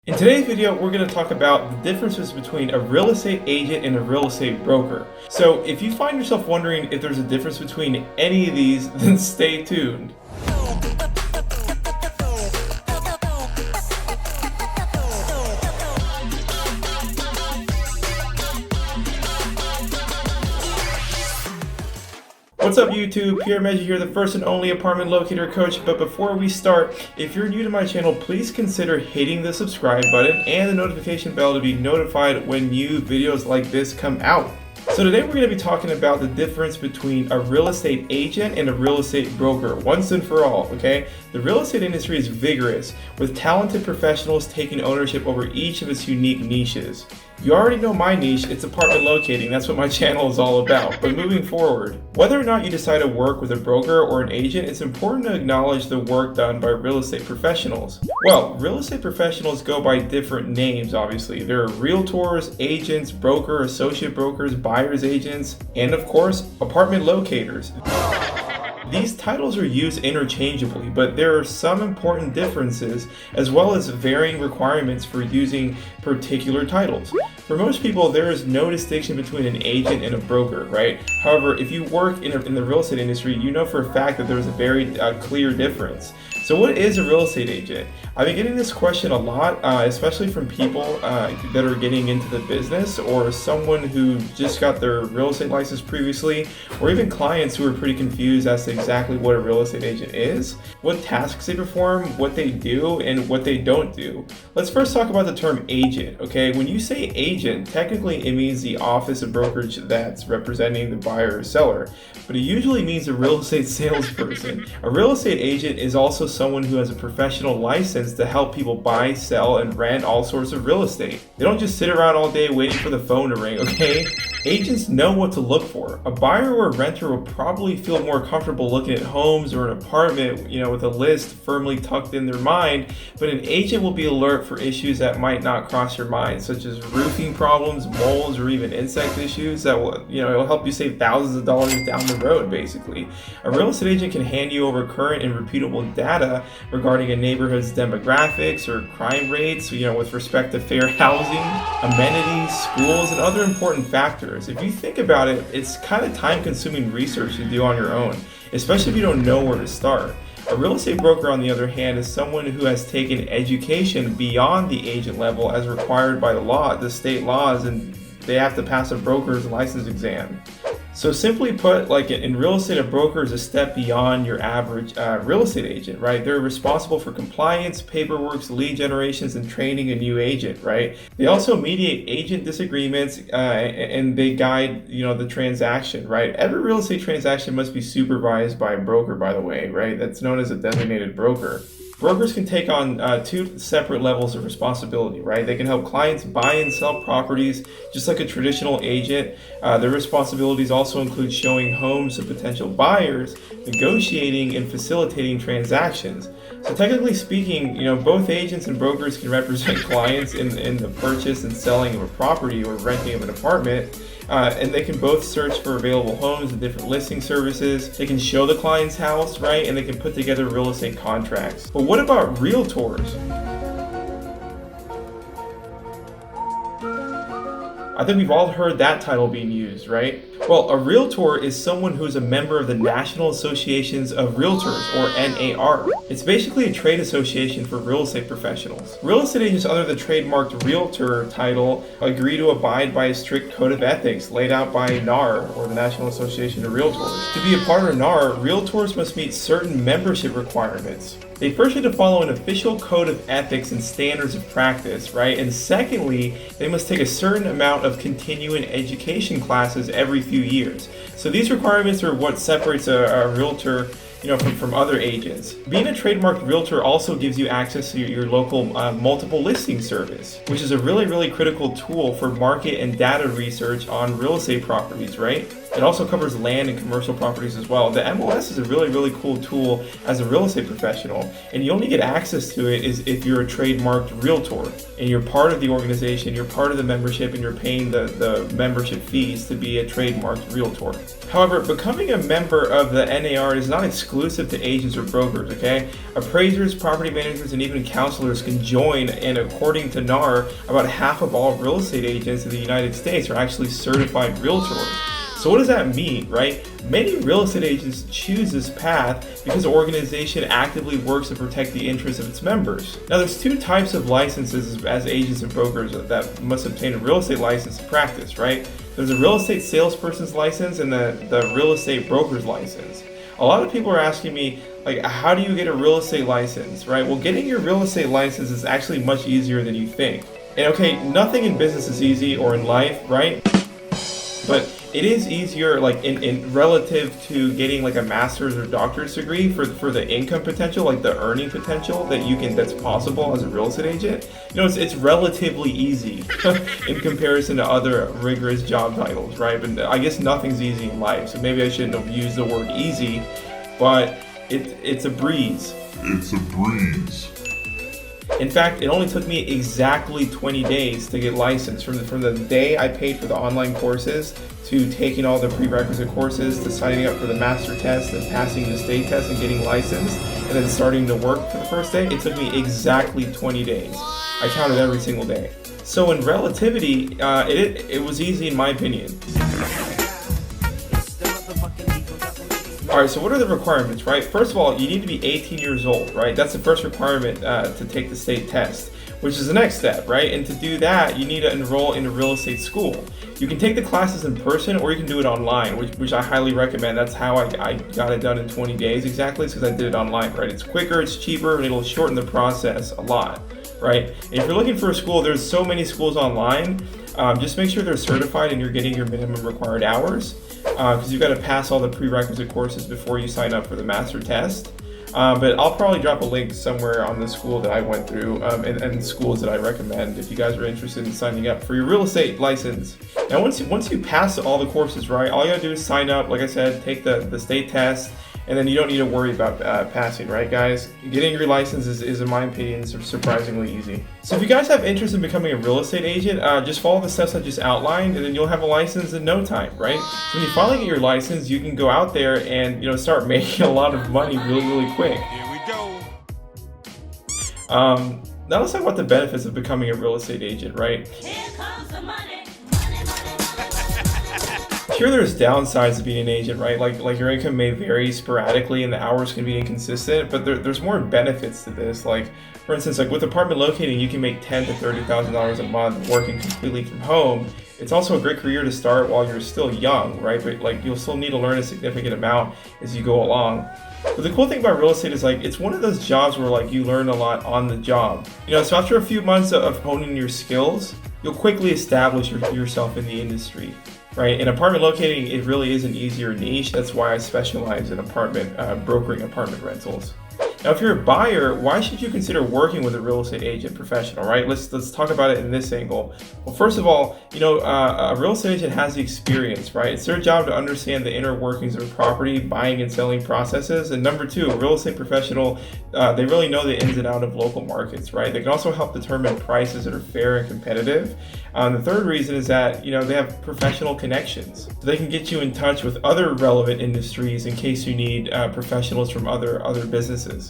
In today's video, we're going to talk about the differences between a real estate agent and a real estate broker. So if you find yourself wondering if there's a difference between any of these, then stay tuned. What's up YouTube, Pierre Measure here, the first and only apartment locator coach. But before we start, if you're new to my channel, please consider hitting the subscribe button and the notification bell to be notified when new videos like this come out. So today we're going to be talking about the difference between a real estate agent and a real estate broker, once and for all, okay? The real estate industry is vigorous, with talented professionals taking ownership over each of its unique niches. You already know my niche, it's apartment locating. That's what my channel is all about. But moving forward, whether or not you decide to work with a broker or an agent, it's important to acknowledge the work done by real estate professionals. Well, real estate professionals go by different names, obviously. There are realtors, agents, broker, associate brokers, buyer's agents, and of course, apartment locators. These titles are used interchangeably, but there are some important differences as well as varying requirements for using particular titles. For most people, there is no distinction between an agent and a broker, right? However, if you work in the real estate industry, you know for a fact that there's a very clear difference. So what is a real estate agent? I've been getting this question a lot, especially from people that are getting into the business, or someone who just got their real estate license previously, or even clients who are pretty confused as to exactly what a real estate agent is, what tasks they perform, what they do, and what they don't do. Let's first talk about the term agent, okay? When you say agent, technically it means the office of brokerage that's representing the buyer or seller, but it usually means a real estate salesperson. A real estate agent is also someone who has a professional license to help people buy, sell, and rent all sorts of real estate. They don't just sit around all day waiting for the phone to ring, okay? Agents know what to look for. A buyer or a renter will probably feel more comfortable looking at homes or an apartment, with a list firmly tucked in their mind, but an agent will be alert for issues that might not cross your mind, such as roofing problems, molds, or even insect issues that will, it'll help you save thousands of dollars down the road, basically. A real estate agent can hand you over current and repeatable data regarding a neighborhood's demographics or crime rates, with respect to fair housing, amenities, schools, and other important factors. If you think about it, it's kind of time-consuming research to do on your own, especially if you don't know where to start. A real estate broker, on the other hand, is someone who has taken education beyond the agent level as required by the state laws, and they have to pass a broker's license exam. So simply put, like in real estate, a broker is a step beyond your average real estate agent, right? They're responsible for compliance, paperwork, lead generations, and training a new agent, right? They also mediate agent disagreements and they guide, the transaction, right? Every real estate transaction must be supervised by a broker, by the way, right? That's known as a designated broker. Brokers can take on two separate levels of responsibility, right? They can help clients buy and sell properties just like a traditional agent. Their responsibilities also include showing homes to potential buyers, negotiating and facilitating transactions. So technically speaking, both agents and brokers can represent clients in the purchase and selling of a property or renting of an apartment. And they can both search for available homes and different listing services. They can show the client's house, right? And they can put together real estate contracts. But what about realtors? I think we've all heard that title being used, right? Well, a realtor is someone who is a member of the National Associations of Realtors, or NAR. It's basically a trade association for real estate professionals. Real estate agents under the trademarked realtor title agree to abide by a strict code of ethics laid out by NAR, or the National Association of Realtors. To be a part of NAR, realtors must meet certain membership requirements. They first need to follow an official code of ethics and standards of practice, right? And secondly, they must take a certain amount of continuing education classes every few years. So these requirements are what separates a realtor from other agents. Being a trademarked realtor also gives you access to your local multiple listing service, which is a really, really critical tool for market and data research on real estate properties, right? It also covers land and commercial properties as well. The MLS is a really, really cool tool as a real estate professional, and you only get access to it is if you're a trademarked realtor and you're part of the organization, you're part of the membership, and you're paying the membership fees to be a trademarked realtor. However, becoming a member of the NAR is not exclusive to agents or brokers, okay? Appraisers, property managers, and even counselors can join, and according to NAR, about half of all real estate agents in the United States are actually certified realtors. So what does that mean, right? Many real estate agents choose this path because the organization actively works to protect the interests of its members. Now, there's two types of licenses as agents and brokers that must obtain a real estate license to practice, right? There's a real estate salesperson's license and the real estate broker's license. A lot of people are asking me, like, how do you get a real estate license, right? Well, getting your real estate license is actually much easier than you think. And okay, nothing in business is easy or in life, right? But it is easier, like in relative to getting like a master's or doctorate degree for the income potential, like the earning potential that's possible as a real estate agent. You know, it's relatively easy in comparison to other rigorous job titles, right? But I guess nothing's easy in life, so maybe I shouldn't have used the word easy, but it's a breeze. It's a breeze. In fact, it only took me exactly 20 days to get licensed. From the day I paid for the online courses to taking all the prerequisite courses to signing up for the master test and passing the state test and getting licensed and then starting to work for the first day, it took me exactly 20 days. I counted every single day. So in relativity, it was easy in my opinion. Alright, so what are the requirements, right? First of all, you need to be 18 years old, right? That's the first requirement to take the state test, which is the next step, right? And to do that, you need to enroll in a real estate school. You can take the classes in person or you can do it online, which I highly recommend. That's how I got it done in 20 days exactly, because I did it online, right? It's quicker, it's cheaper, and it'll shorten the process a lot, right? And if you're looking for a school, there's so many schools online. Just make sure they're certified and you're getting your minimum required hours, because you've got to pass all the prerequisite courses before you sign up for the master test. But I'll probably drop a link somewhere on the school that I went through and schools that I recommend if you guys are interested in signing up for your real estate license. Now, once you pass all the courses, right, all you gotta do is sign up, like I said, take the state test, and then you don't need to worry about passing, right, guys? Getting your license is in my opinion, surprisingly easy. So if you guys have interest in becoming a real estate agent, just follow the steps I just outlined, and then you'll have a license in no time, right? So when you finally get your license, you can go out there and start making a lot of money really, really quick. Here we go. Now let's talk about the benefits of becoming a real estate agent, right? Here comes the money. Sure, there's downsides to being an agent, right? Like your income may vary sporadically and the hours can be inconsistent, but there's more benefits to this. Like, for instance, like with apartment locating, you can make $10,000 to $30,000 a month working completely from home. It's also a great career to start while you're still young, right? But like you'll still need to learn a significant amount as you go along. But the cool thing about real estate is like it's one of those jobs where like you learn a lot on the job. So after a few months of honing your skills, you'll quickly establish yourself in the industry. Right, in apartment locating, it really is an easier niche. That's why I specialize in brokering apartment rentals. Now, if you're a buyer, why should you consider working with a real estate agent professional, right? Let's talk about it in this angle. Well, first of all, a real estate agent has the experience, right? It's their job to understand the inner workings of a property, buying and selling processes. And number two, a real estate professional, they really know the ins and outs of local markets, right? They can also help determine prices that are fair and competitive. The third reason is that, they have professional connections. So they can get you in touch with other relevant industries in case you need professionals from other businesses.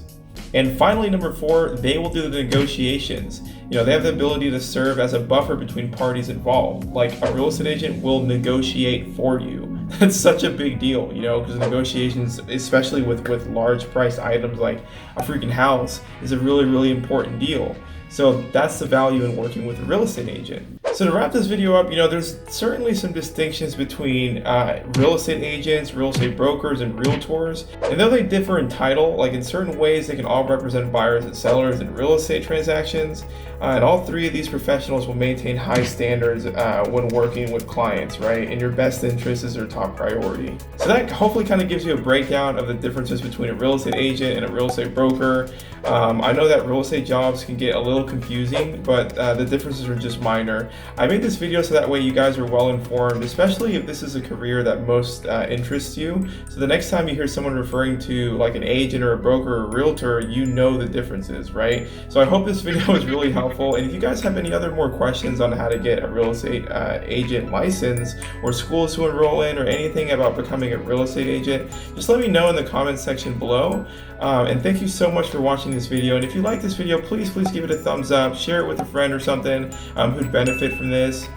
And finally, number four, they will do the negotiations. They have the ability to serve as a buffer between parties involved. Like a real estate agent will negotiate for you. That's such a big deal, because negotiations, especially with large priced items like a freaking house, is a really, really important deal. So that's the value in working with a real estate agent. So to wrap this video up, there's certainly some distinctions between real estate agents, real estate brokers, and realtors. And though they differ in title, like in certain ways, they can all represent buyers and sellers in real estate transactions. And all three of these professionals will maintain high standards when working with clients, right? And your best interest is their top priority. So that hopefully kind of gives you a breakdown of the differences between a real estate agent and a real estate broker. I know that real estate jobs can get a little confusing, but the differences are just minor. I made this video so that way you guys are well informed, especially if this is a career that most interests you. So the next time you hear someone referring to like an agent or a broker or a realtor, you know the differences, right? So I hope this video was really helpful. And if you guys have any other more questions on how to get a real estate agent license, or schools to enroll in, or anything about becoming a real estate agent, just let me know in the comments section below. And thank you so much for watching this video. And if you like this video, please give it a thumbs up, share it with a friend or something who'd benefit from this.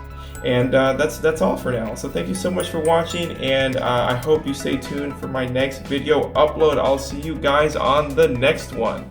And that's all for now. So thank you so much for watching, and I hope you stay tuned for my next video upload. I'll see you guys on the next one.